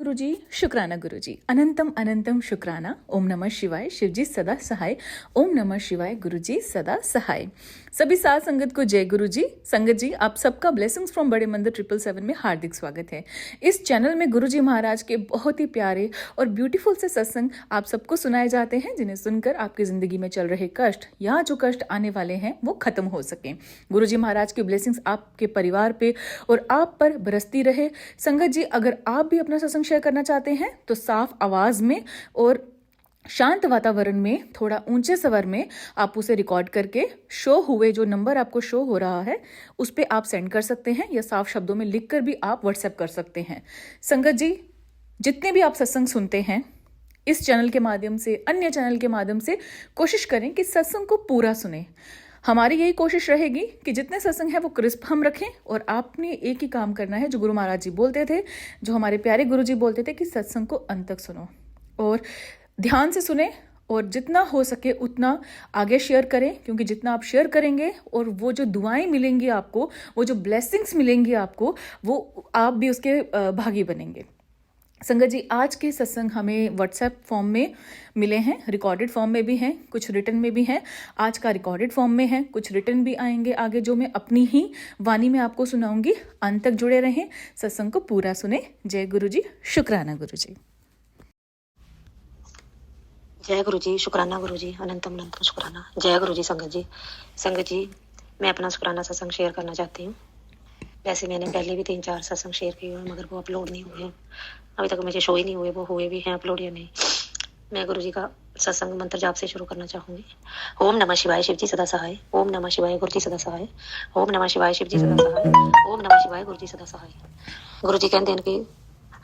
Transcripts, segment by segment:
गुरुजी, शुक्राना गुरुजी, अनंतम अनंतम शुक्राना। ओम नमः शिवाय, शिवजी सदा सहाय। ओम नमः शिवाय, गुरुजी सदा सहाय। सभी साथ संगत को जय गुरुजी। संगत जी, आप सबका ब्लेसिंग्स फ्रॉम बड़े मंदिर 777 में हार्दिक स्वागत है। इस चैनल में गुरुजी महाराज के बहुत ही प्यारे और ब्यूटीफुल से सत्संग आप सबको सुनाए जाते हैं, जिन्हें सुनकर आपकी जिंदगी में चल रहे कष्ट या जो कष्ट आने वाले हैं वो खत्म हो सकें। गुरुजी महाराज की ब्लेसिंग्स आपके परिवार पे और आप पर बरसती रहे। संगत जी, अगर आप भी अपना सत्संग शेयर करना चाहते हैं तो साफ आवाज में और शांत वातावरण में थोड़ा ऊंचे स्वर में आप उसे रिकॉर्ड करके शो हुए जो नंबर आपको शो हो रहा है उस पे आप सेंड कर सकते हैं, या साफ शब्दों में लिखकर भी आप व्हाट्सएप कर सकते हैं। संगत जी, जितने भी आप सत्संग सुनते हैं इस चैनल के माध्यम से, अन्य चैनल के माध्यम से, कोशिश करें कि सत्संग को पूरा सुने। हमारी यही कोशिश रहेगी कि जितने सत्संग है वो क्रिस्प हम रखें, और आपने एक ही काम करना है जो गुरु महाराज जी बोलते थे, जो हमारे प्यारे गुरु जी बोलते थे कि सत्संग को अंत तक सुनो और ध्यान से सुने, और जितना हो सके उतना आगे शेयर करें, क्योंकि जितना आप शेयर करेंगे और वो जो दुआएं मिलेंगी आपको, वो जो ब्लेसिंग्स मिलेंगी आपको, वो आप भी उसके भागी बनेंगे। संगत जी, आज के सत्संग हमें व्हाट्सएप फॉर्म में मिले हैं, रिकॉर्डेड फॉर्म में भी हैं, कुछ रिटन में भी हैं। आज का रिकॉर्डेड फॉर्म में है, कुछ रिटन भी आएंगे आगे, जो मैं अपनी ही वाणी में आपको सुनाऊंगी। अंत तक जुड़े रहें, सत्संग को पूरा सुने। जय गुरु जी, शुक्राना गुरु जी। जय गुरु जी, शुक्राना गुरु जी, अनंतम अनंतम शुक्राना। जय गुरु जी। संगत जी, मैं अपना शुक्राना सत्संग शेयर करना चाहती हूँ। वैसे मैंने पहले भी 3-4 सत्संग शेयर किए हैं, मगर वो अपलोड नहीं हुए हैं, अभी तक मुझे शो ही नहीं हुए वो हुए भी हैं अपलोड या नहीं। मैं गुरु जी का सत्संग मंत्र जाप से शुरू करना चाहूंगी। ओम नमः शिवाय, शिवजी सदा सहाय। ओम नमः शिवाय, गुरु जी सदा सहाय। ओम नमः शिवाय, शिवजी सदा सहाय। ओम नमः शिवाय, गुरु जी सदा सहाय। गुरु जी कहते हैं कि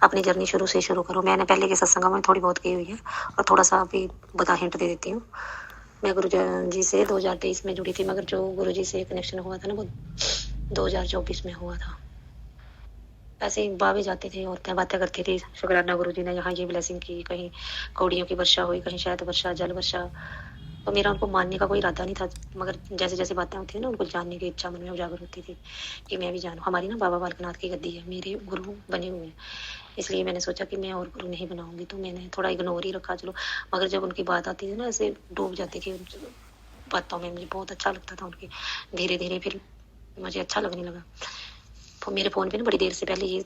अपनी जर्नी शुरू से शुरू करो। मैंने पहले के सत्संगों में थोड़ी बहुत की हुई है और थोड़ा सा अभी बता हिंट दे देती हूँ। मैं गुरु जी से 2023 में जुड़ी थी, मगर जो गुरु जी से कनेक्शन हुआ था ना, वो 2024 में हुआ था। ऐसे ही बाबे जाते थे, औरतें बातें करती थी, शुक्राना गुरु जी ने यहाँ ये ब्लेसिंग की, कहीं कौड़ियों की वर्षा हुई, कहीं शहद वर्षा, जल वर्षा। तो मेरा उनको मानने का कोई इरादा नहीं था, मगर जैसे जैसे बातें होती थी ना, उनको जानने की इच्छा मन में उजागर होती थी कि मैं भी जानूँ। हमारी ना बाबा बालकनाथ की गद्दी है, मेरे गुरु बने हुए हैं, इसलिए मैंने सोचा कि मैं और गुरु नहीं बनाऊंगी, तो मैंने थोड़ा इग्नोर ही रखा। चलो, मगर जब उनकी बात आती थी ना, ऐसे डूब जाती थी बातों में, मुझे बहुत अच्छा लगता था उनकी। धीरे धीरे फिर मुझे अच्छा लगने लगा। तो मेरे फ़ोन पे ना बड़ी देर से पहले ये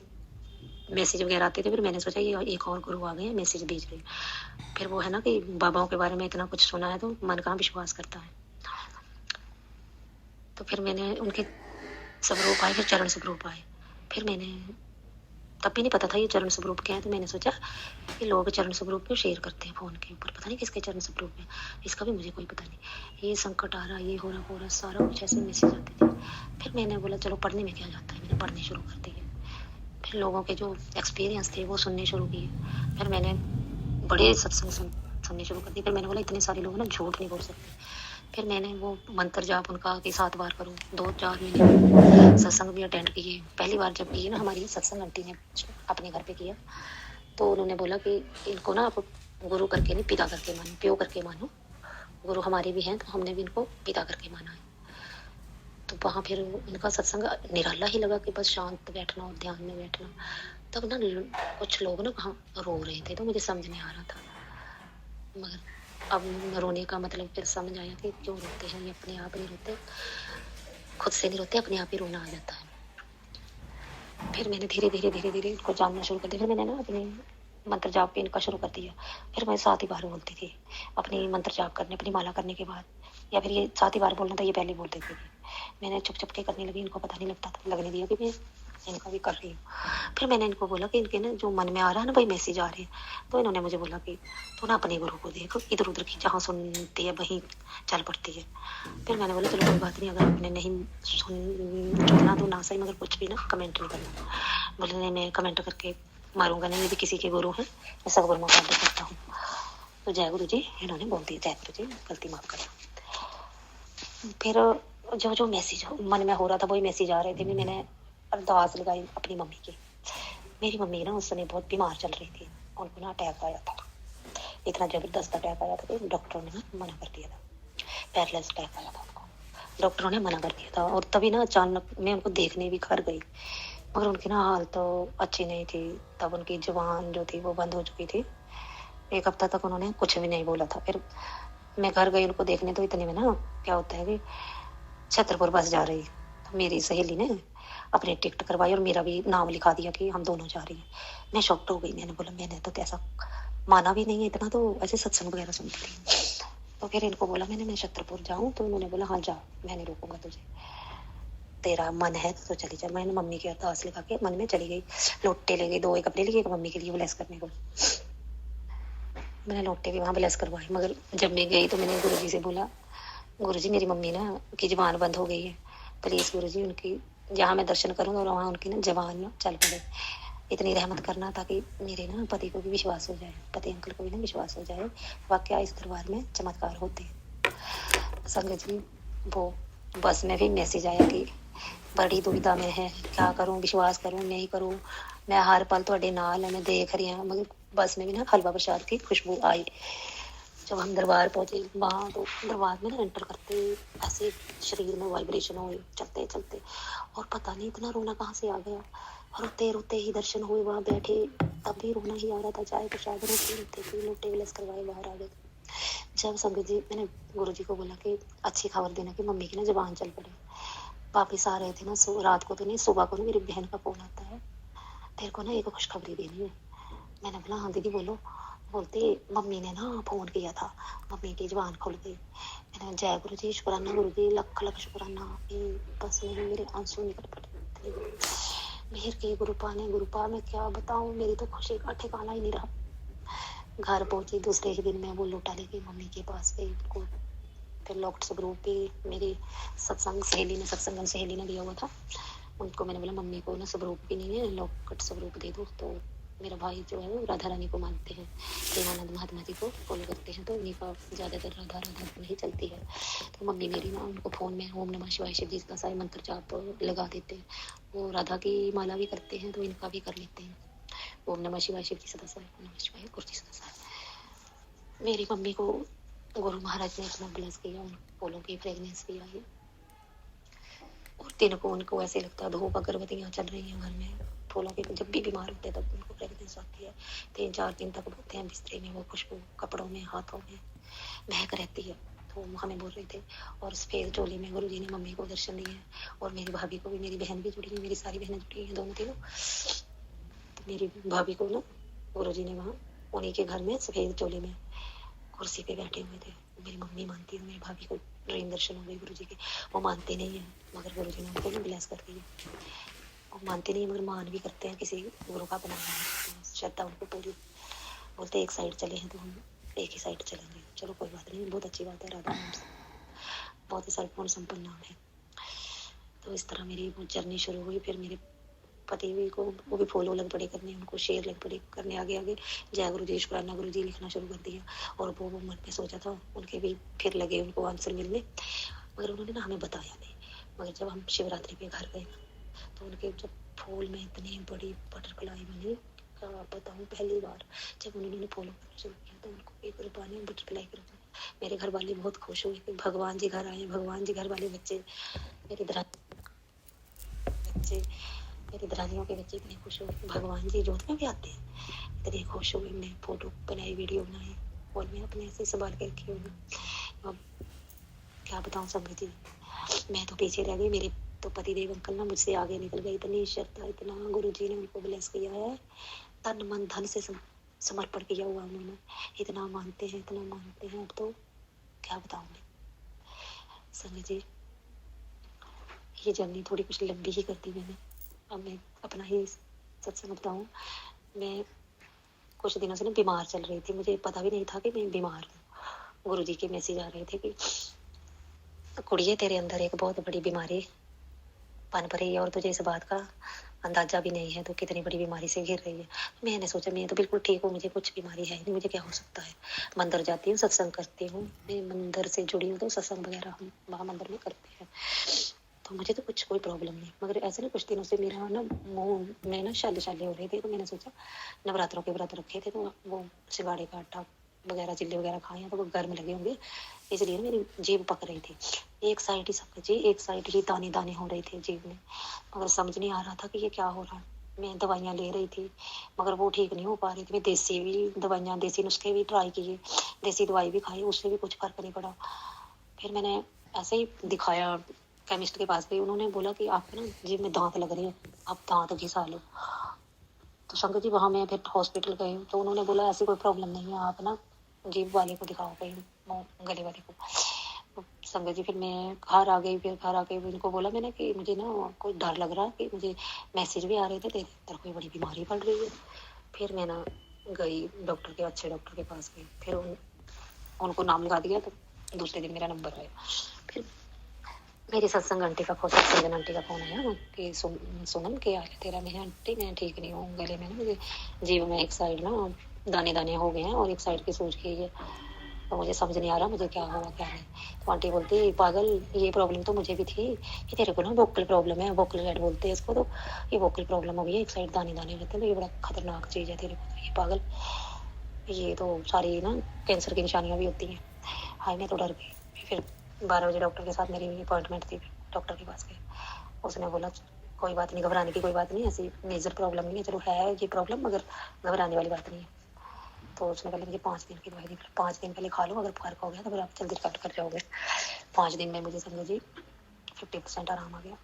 मैसेज वगैरह आते थे, फिर मैंने सोचा ये एक और गुरु आ गए हैं, मैसेज भेज रहे हैं। फिर वो है ना कि बाबाओं के बारे में इतना कुछ सुना है तो मन कहाँ विश्वास करता है। तो फिर मैंने उनके स्वरूप आए, फिर चरण स्वरूप आए। फिर मैंने तब भी नहीं पता था ये चरण स्वरूप क्या है, तो मैंने सोचा कि लोग चरण स्वरूप क्यों शेयर करते हैं फ़ोन के ऊपर, पता नहीं किसके चरण स्वरूप है, इसका भी मुझे कोई पता नहीं। ये संकट आ रहा, ये हो रहा, सारा कुछ ऐसे मैसेज आते थे। फिर मैंने बोला चलो पढ़ने में क्या जाता है, मैंने पढ़ने शुरू कर दिए। फिर लोगों के जो एक्सपीरियंस थे वो सुनने शुरू किए। फिर मैंने बड़े सत्संग सुनने शुरू कर दिए। फिर मैंने बोला इतने सारे लोग ना झूठ नहीं बोल सकते। फिर मैंने वो मंत्र जाप उनका कि 7 बार करूँ। 2-4 महीने सत्संग भी अटेंड किए। पहली बार जब किए ना, हमारी सत्संग आंटी ने अपने घर पे किया, तो उन्होंने बोला कि इनको ना आप गुरु करके नहीं, पिता करके मानो, प्यो करके मानो। गुरु हमारे भी हैं, तो हमने भी इनको पिता करके माना है। तो वहाँ फिर उनका सत्संग निराला ही लगा कि बस शांत बैठना और ध्यान में बैठना। तब ना कुछ लोग ना कहाँ रो रहे थे, तो मुझे समझ नहीं आ रहा था, मगर अब रोने का मतलब फिर समझ आया कि क्यों रोते हैं। ये अपने आप नहीं रोते, खुद से नहीं रोते, अपने आप ही रोना आ जाता है। फिर मैंने धीरे धीरे इनको जानना शुरू कर दिया। फिर मैंने ना अपने मंत्र जाप पे इनका शुरू कर दिया। फिर मैं 7 ही बार बोलती थी अपनी मंत्र जाप करने, अपनी माला करने के बाद, या फिर ये 7 ही बार बोलना था, ये पहले बोल देती थी। मैंने चुप के करने लगी, इनको पता नहीं लगता था, लगने दिया कि मैं इनका भी कर रही हूँ। फिर मैंने इनको बोला कि इनके ना जो मन में आ रहा है ना वही मैसेज आ रहे हैं। तो इन्होंने मुझे बोला कि तो ना अपने गुरु को देखो, इधर उधर की जहाँ सुनती है वहीं चल पड़ती है। फिर मैंने बोला चलो कोई बात नहीं, अगर आपने नहीं सुनना तो ना सही, मगर कुछ भी ना कमेंट नहीं करना। बोले नहीं, मैं कमेंट करके मारूंगा नहीं, यदि किसी के गुरु हैं, मैं सब गुरु माता करता हूँ। तो जय गुरु जी इन्होंने बोल दिया, जय गुरु जी, गलती माफ करना। फिर जो मैसेज मन में हो रहा था वही मैसेज आ रहे थे। भी मैंने अरदास लगाई अपनी मम्मी की। मेरी मम्मी ना उस समय बहुत बीमार चल रही थी, उनको ना अटैक आया था, इतना जबरदस्त अटैक आया था कि डॉक्टरों ने मना कर दिया था, पैरालाइज अटैक आया था उनको, डॉक्टरों ने मना कर दिया था। और तभी ना अचानक मैं उनको देखने भी घर गई मगर उनकी ना हाल तो अच्छी नहीं थी। तब उनकी जुबान जो थी वो बंद हो चुकी थी। 1 हफ्ता तक उन्होंने कुछ भी नहीं बोला था। फिर मैं घर गई उनको देखने, तो इतने में ना क्या होता है कि छतरपुर बस जा रही, तो मेरी सहेली ने अपनी टिकट करवाई और मेरा भी नाम लिखा दिया कि हम दोनों जा रही हैं। मैं शॉक्ड हो गई। मैंने बोला मैंने तो कैसा माना भी नहीं है इतना, तो ऐसे सत्संग वगैरह सुनती थी। तो फिर इनको बोला मैंने मैं छतरपुर जाऊँ, तो उन्होंने बोला हाँ जा, मैं नहीं रोकूंगा तुझे, तेरा मन है तो चली जा। मैंने मम्मी की अरदास लिखा के मन में चली गई। लोटे ले गई, 2 कपड़े लिए, एक मम्मी के लिए ब्लेस करने को। मैंने लोटे भी वहाँ ब्लेस करवाए। मगर जब मैं गई तो मैंने गुरुजी से बोला, गुरुजी मेरी मम्मी ना की जुबान बंद हो गई है, प्लीज गुरुजी उनकी जहाँ मैं दर्शन करूँ और वहाँ उनकी ना जबान ना चल पड़े, इतनी रहमत करना ताकि मेरे ना पति को भी विश्वास हो जाए, पति अंकल को भी ना विश्वास हो जाए। वाकया इस दरबार में चमत्कार होते हैं। संगत जी, वो बस में भी मैसेज आया कि बड़ी दुविधा में है, क्या करूं, विश्वास करूं नहीं करूं, मैं हर पल थोड़े नाल है, मैं देख रही हूं। मगर बस में भी ना हलवा प्रसाद की खुशबू आई। जब हम दरबार पहुंचे वहाँ, तो दरबार में ना एंटर करते ऐसे शरीर में वाइब्रेशन हुए चलते चलते, और पता नहीं इतना रोना कहाँ से आ गया। रोते रोते ही दर्शन हुए, वहाँ बैठे तब भी रोना ही आ रहा था। चाय प्रसाद रोते रोते थे, लोटे गिलास करवाए, बाहर आ गए। जब संगत जी, मैंने गुरु जी को बोला कि अच्छी खबर देना कि मम्मी की ना जबान चल पड़ी। वापिस आ रहे थे ना, रात को तो नहीं, सुबह को ना मेरी बहन का फोन आता है, तेरे को ना एक खुशखबरी देनी है। मैंने बोला हाँ दीदी बोलो। बोलते मम्मी ने ना फोन किया था, मम्मी की जुबान खुल गई। मैंने जय गुरु जी, शुक्राना गुरु जी, लख लख शुक्राना। बस में मेरे आंसू निकल पड़े। मेहर की गुरुपा ने, गुरुपा मैं क्या बताऊं, मेरी तो खुशी का ठिकाना ही नहीं रहा। घर पहुंची दूसरे ही दिन मैं वो लोटा लेके मम्मी के पास गई उनको। फिर लॉक्ड ग्रुप भी मेरी सत्संग सहेली ने दिया हुआ था, उनको मैंने बोला मम्मी को ना स्वरूप भी नहीं है, लॉकेट स्वरूप दे दो। तो मेरा भाई जो है वो राधा रानी को मानते हैं, प्रेमानंद महात्मा जी को फॉलो करते हैं, तो उन्हीं का ज़्यादातर राधा राधा नहीं चलती है। तो मम्मी मेरी ना उनको फ़ोन में ओम नमः शिवाय शिव जी का सारे मंत्र जाप लगा देते हैं। वो राधा की माला भी करते हैं, तो इनका भी कर लेते हैं। ओम नमः शिवाय शिव जी सदा साई, ओम नमः शिवाय गुरु जी सदा साई। मेरी मम्मी को गुरु महाराज ने इतना ब्लेस किया, उन फूलों की फ्रेगनेंस भी आई, और दिन को उनको ऐसे लगता है धूप अगरबत्तियाँ चल रही हैं घर में। फूलों के जब भी बीमार होते हैं तब उनको फ्रेगनेंस आती है। 3-4 दिन तक बोलते हैं बिस्तरे में वो खुशबू, कपड़ों में, हाथों में महक रहती है। तो हमें बोल रहे थे। और सफेद चोली में गुरु जी ने मम्मी को दर्शन दिए, और मेरी भाभी को भी, मेरी बहन भी जुड़ी है, मेरी सारी बहनें जुड़ी हैं, दोनों तीनों। तो मेरी भाभी को ना गुरु जी ने वहाँ उन्हीं के घर में सफेद चोली में कुर्सी पे बैठे हुए थे। मेरी मम्मी मानती है, मेरी भाभी को ड्रीम दर्शन हो गए गुरु जी के। वो मानते नहीं है, मगर गुरु जी ने उनको ना ब्लेस कर दिया। वो मानते नहीं है मगर मान भी करते हैं, किसी गुरु का अपना श्रद्धा उनको पूरी। बोलते एक साइड चले हैं तो हम एक ही साइड चलेंगे। चलो कोई बात नहीं, बहुत अच्छी बात है, राधा नाम से बहुत ही सर्वपूर्ण संपन्न नाम है। तो इस तरह मेरी वो जर्नी शुरू हुई। फिर मेरे पति भी को वो भी फॉलो लग पड़े करने, उनको शेयर लग पड़े करने, आगे आगे जय गुरु जी, शुक्राना गुरु जी लिखना शुरू कर दिया। और वो मन में सोचा था, उनके भी फिर लगे उनको आंसर मिलने, मगर उन्होंने ना हमें बताया नहीं। मगर जब हम शिवरात्रि पे घर गए ना, तो उनके जब फूल में इतनी बड़ी बटरफ्लाई बनी, क्या बताऊँ, पहली बार जब उन्होंने फॉलो करना शुरू किया तो उनको एक रुपया ने बटरफ्लाई कर दिया। मेरे घर वाले बहुत खुश हुए कि भगवान जी घर आए, भगवान जी घर वाले बच्चे, मेरी बच्चे, मेरी दरानियों के बच्चे इतने खुश हुए। भगवान जी जोत में भी आते हैं, इतने खुश हुए। मैं फोटो बनाई, वीडियो बनाई, और मैं अपने ऐसे संभाल के रखी हुई। अब क्या बताऊँ संगत जी, मैं तो पीछे रह गई। मेरे तो पतिदेव अंकल ना मुझसे आगे निकल गए। इतनी श्रद्धा, इतना गुरु जी ने उनको ब्लेस किया है, तन मन धन से समर्पण किया हुआ उन्होंने। इतना मानते हैं, इतना मानते हैं, अब तो क्या बताऊँ मैं संगत जी। ये जर्नी थोड़ी कुछ लंबी ही कर दी मैंने। अब मैं अपना ही सत्संग बताऊँ। मैं कुछ दिनों से ना बीमार चल रही थी, मुझे पता भी नहीं था कि मैं बीमार हूँ। गुरु जी के मैसेज आ रहे थे कि कुड़िए तेरे अंदर एक बहुत बड़ी बीमारी पनप रही है, और तुझे इस बात का अंदाजा भी नहीं है, तो कितनी बड़ी बीमारी से घिर रही है। मैंने सोचा मैं तो बिल्कुल ठीक हूँ, मुझे कुछ बीमारी है नहीं, मुझे क्या हो सकता है। मंदिर जाती हूँ, सत्संग करती हूँ, मैं मंदिर से जुड़ी हूँ, तो सत्संग वगैरह हम वहाँ मंदिर में करते हैं, तो मुझे तो कुछ कोई प्रॉब्लम नहीं। मगर ऐसे ना कुछ दिनों से मेरा ना मुँह में ना शाले शाले हो रहे थे, तो मैंने सोचा नवरात्रों के व्रत रखे थे, तो वो सिंगाड़े का आटा वगैरह चिल्ले वगैरह खाए हैं तो वो गर्म लगे होंगे, इसलिए ना मेरी जीभ पक रही थी। एक साइड ही सब जी, एक साइड ही दाने दाने हो रहे थे जीभ में, मगर समझ नहीं आ रहा था कि ये क्या हो रहा है। मैं दवाइयाँ ले रही थी मगर वो ठीक नहीं हो पा रही थी। मैं देसी भी दवाइयाँ, देसी नुस्खे भी ट्राई किए, देसी दवाई भी खाई, उससे भी कुछ फर्क नहीं पड़ा। फिर मैंने ऐसे ही दिखाया, केमिस्ट के पास गई, उन्होंने बोला कि आपके ना जीभ में दांत लग रहे हैं, आप दांत घिसा लो। तो शंकर जी वहाँ मैं फिर हॉस्पिटल गई तो उन्होंने बोला ऐसी कोई प्रॉब्लम नहीं है, आप ना जीभ वाले को दिखाओ, कहीं गले वाले को। तो संगत जी फिर मैं घर आ गई। फिर घर आके इनको बोला मैंने कि मुझे ना कोई डर लग रहा, कि मुझे मैसेज भी आ रहे थे तेरे अंदर कोई बड़ी बीमारी पड़ रही है। फिर मैं ना गई डॉक्टर के, अच्छे डॉक्टर के पास गई। फिर उनको नाम लगा दिया तो दूसरे दिन मेरा नंबर आया। फिर मेरी सत्संग आंटी का फोन, सत्संगन आंटी का फोन आया कि सुमन क्या हाल है तेरा। मैंने आंटी मैं ठीक नहीं हूँ, गले में ना मुझे जीभ में एक साइड ना दाने दाने हो गए हैं और एक साइड की सूज गई है, तो मुझे समझ नहीं आ रहा मुझे क्या हुआ क्या नहीं। तो आंटी बोलती पागल ये प्रॉब्लम तो मुझे भी थी, ये तेरे को ना वोकल प्रॉब्लम है, वोकल हेड बोलते हैं इसको, तो ये वोकल प्रॉब्लम हो गई है, एक साइड दाने दाने रहते हैं, तो ये बड़ा खतरनाक चीज़ है तेरे को, ये पागल, ये तो सारी ना कैंसर की निशानियाँ भी होती हैं। हाय मैं तो डर गई। फिर 12 बजे डॉक्टर के साथ मेरी अपॉइंटमेंट थी, डॉक्टर के पास गए। उसने बोला कोई बात नहीं, घबराने की कोई बात नहीं, ऐसी मेजर प्रॉब्लम नहीं है, चलो है ये प्रॉब्लम मगर घबराने वाली बात नहीं है। तो उसने पहले मुझे 5 दिन की दवाई दी, 5 दिन पहले खा लो, अगर फर्क हो गया तो फिर आप जल्दी रिकवर कर जाओगे। 5 दिन में मुझे समझो जी 50% आराम आ गया।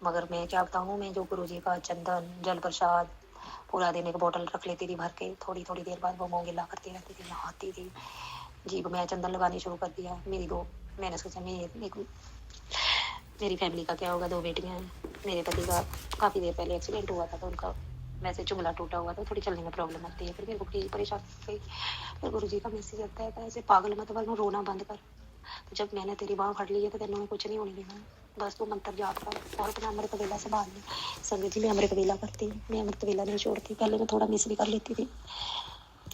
मगर मैं क्या बताऊँ, मैं जो गुरु जी का चंदन जल प्रसाद पूरा दिन एक बोतल रख लेती थी भर के, थोड़ी थोड़ी देर बाद वो मुँह गिला करती रहती थी, नहाती थी, जीभ में चंदन लगानी शुरू कर दिया। मैंने सोचा मेरी फैमिली का क्या होगा, 2 बेटियां हैं, मेरे पति का काफ़ी देर पहले एक्सीडेंट हुआ था तो उनका वैसे चुंगला टूटा हुआ था, थोड़ी चलने में प्रॉब्लम आती है। फिर मेरे को बड़ी परेशान हो गई। फिर गुरु जी का मैसेज आता है ऐसे पागल मत बन, रोना बंद कर। तो जब मैंने तेरी बाँह फड़ ली है तो तेरे में कुछ नहीं होने देना, बस तू मंत्र जाप कर और अपना अमृत वेला संभाल ले। संगत जी मैं अमृत वेला करती हूँ, मैं अमृत वेला नहीं छोड़ती। पहले मैं थोड़ा मिस भी कर लेती थी,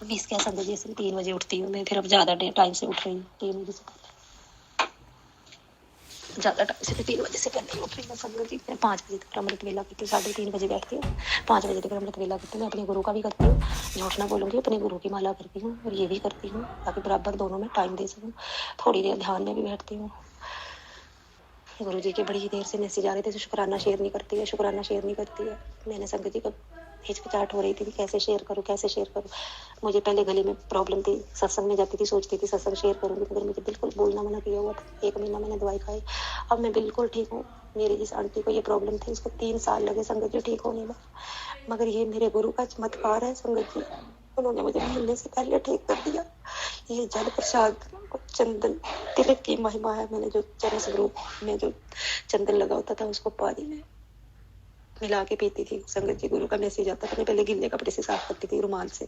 मिस क्या संगत जी, 3 बजे उठती हूँ मैं, फिर अब ज़्यादा टाइम से उठ रही हूँ, 3 बजे से ज़्यादा टाइम से, 3 बजे से पहले ही उठ रही हूँ संगत जी। मैं 5 बजे तक अमृत वेला करती हूँ, 3:30 बजे बैठती हूँ, 5 बजे तक अमृत वेला करती हूँ। मैं अपने गुरु का भी करती हूँ, झूठ ना बोलूँगी, अपने गुरु की माला करती हूँ और ये भी करती हूँ ताकि बराबर दोनों में टाइम दे सकूँ। थोड़ी देर ध्यान में भी बैठती हूँ। गुरु जी के बड़ी देर से मैसेज आ रहे थे, तो शुक्राना शेयर नहीं करती है, शुक्राना शेयर नहीं करती है। मैंने संगत जी को हिचकिचाहट हो रही थी कि कैसे शेयर करूँ, कैसे शेयर करूँ। मुझे पहले गले में प्रॉब्लम थी, सत्संग में जाती थी सोचती थी सत्संग शेयर करूँगी, मगर मुझे बिल्कुल बोलना मना किया हुआ था। 1 महीना मैंने दवाई खाई, अब मैं बिल्कुल ठीक हूँ। मेरी जिस आंटी को ये प्रॉब्लम थी उसको 3 साल लगे संगत जी ठीक होने में, मगर ये मेरे गुरु का चमत्कार है संगत जी, उन्होंने मुझे मिलने से पहले ठीक कर दिया। ये जल प्रसाद और चंदन तिलक की महिमा है। मैंने जो चरस ग्रुप में जो चंदन लगा होता था उसको पानी में मिला के पीती थी। संगत जी गुरु का मैसेज आता था, मैं पहले गिल्ले कपड़े से साफ करती थी रुमाल से।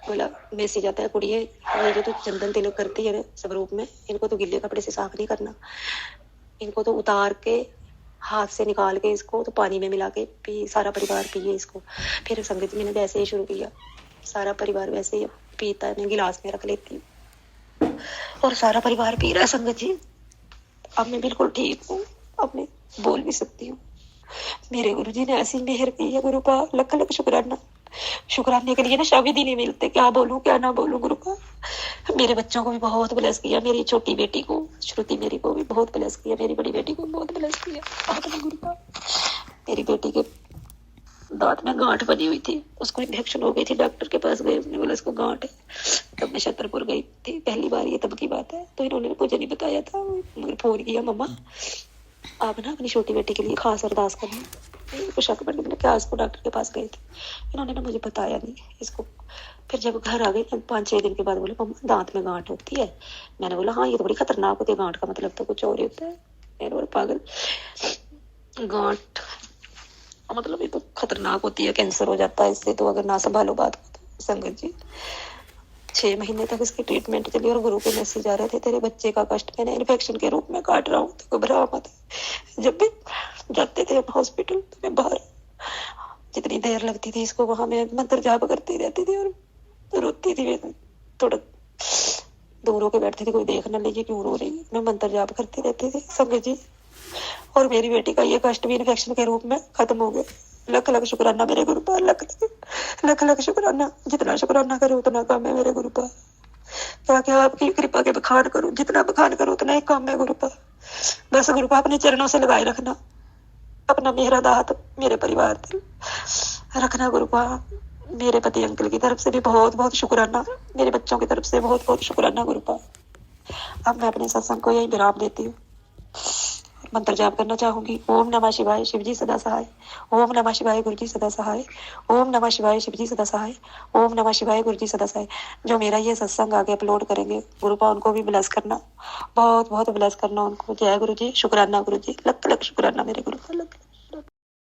बोला मैसेज आता है कुड़िए, ये जो तो चंदन तिलक करती है स्वरूप में, इनको तो गिल्ले कपड़े से साफ नहीं करना, इनको तो उतार के हाथ से निकाल के इसको तो पानी में मिला के पी, सारा परिवार पिए इसको। फिर संगत जी मैंने वैसे ही शुरू किया, सारा परिवार वैसे ही पीता है, मैं गिलास में रख लेती हूँ और सारा परिवार पी रहा है संगत जी। अब मैं बिल्कुल ठीक हूँ, अब मैं बोल भी सकती हूँ। मेरे गुरु जी ने ऐसी मेहर की है, गुरु का लख लख शुक्राना। शुक्राने के लिए ना शब्द ही नहीं मिलते, क्या बोलूं क्या ना बोलूं गुरु का। मेरे बच्चों को भी बहुत ब्लेस किया, मेरी छोटी बेटी को श्रुति मेरी को भी बहुत ब्लेस किया, मेरी बड़ी बेटी को बहुत ब्लेस किया आपने गुरु का। मेरी बेटी के दांत में गांठ बनी हुई थी, उसको इन्फेक्शन हो गई थी, डॉक्टर के पास गए, उन्होंने बोला इसको गांठ है। तब मैं छतरपुर गई थी पहली बार, ये तब की बात है, तो इन्होंने मुझे नहीं बताया था, मगर फोन किया मम्मा आप ना अपनी छोटी बेटी के लिए खास अरदास करना। कुछ शक पड़ गया, क्या इसको डॉक्टर के पास गए थे, इन्होंने ना मुझे बताया नहीं इसको। फिर जब घर आ गई 5-6 दिन के बाद बोले मम्मा दांत में गांठ होती है। मैंने बोला हाँ ये तो बड़ी खतरनाक होती है, गांठ का मतलब तो कुछ और ही होता है। मैंने बोला पागल, गांठ मतलब ये तो खतरनाक होती है, कैंसर हो जाता है इससे, तो अगर ना संभालो बात को तो। संगत जी 6 महीने तक इसकी ट्रीटमेंट चली और गुरु के मैसेज आ रहे थे तेरे बच्चे का कष्ट मैंने इन्फेक्शन के रूप में काट रहा हूँ, तो घबरा मत। जब भी जाते थे हॉस्पिटल तो मैं बाहर जितनी देर लगती थी इसको वहां मैं मंत्र जाप करती रहती थी और रोती थी। मैं थोड़ा दूर होके बैठती थी, कोई देख ना लीजिए क्यों रो रही है, मैं मंत्र जाप करती रहती थी संगत जी। और मेरी बेटी का ये कष्ट भी इन्फेक्शन के रूप में खत्म हो गया। लख लख शुक्राना मेरे गुरु पाल, लख लख लख शुक्राना। जितना शुक्राना करूँ उतना कम है मेरे गुरु पाल। क्या क्या आपकी कृपा के बखान करूँ, जितना बखान करूँ उतना ही कम है गुरु पाल। बस गुरु पाल अपने चरणों से लगाए रखना, अपना मेहरा हाथ मेरे परिवार पर रखना गुरु पाल। मेरे पति अंकल की तरफ से भी बहुत बहुत शुक्राना, मेरे बच्चों की तरफ से बहुत बहुत शुक्राना गुरु पाल। अब मैं अपने सत्संग को यही विराम देती हूँ, मंत्र जाप करना चाहूंगी। ओम नमः शिवाय, शिवजी सदा सहाय। ओम नमः शिवाय, गुरुजी सदा सहाय। ओम नमः शिवाय, शिवजी सदा सहाय। ओम नमः शिवाय, गुरुजी सदा सहाय। जो मेरा ये सत्संग आगे अपलोड करेंगे गुरुपा, उनको भी ब्लेस करना, बहुत बहुत ब्लेस करना उनको। जय गुरु जी, शुक्राना गुरु जी, लख लख शुक्राना मेरे गुरु, लख।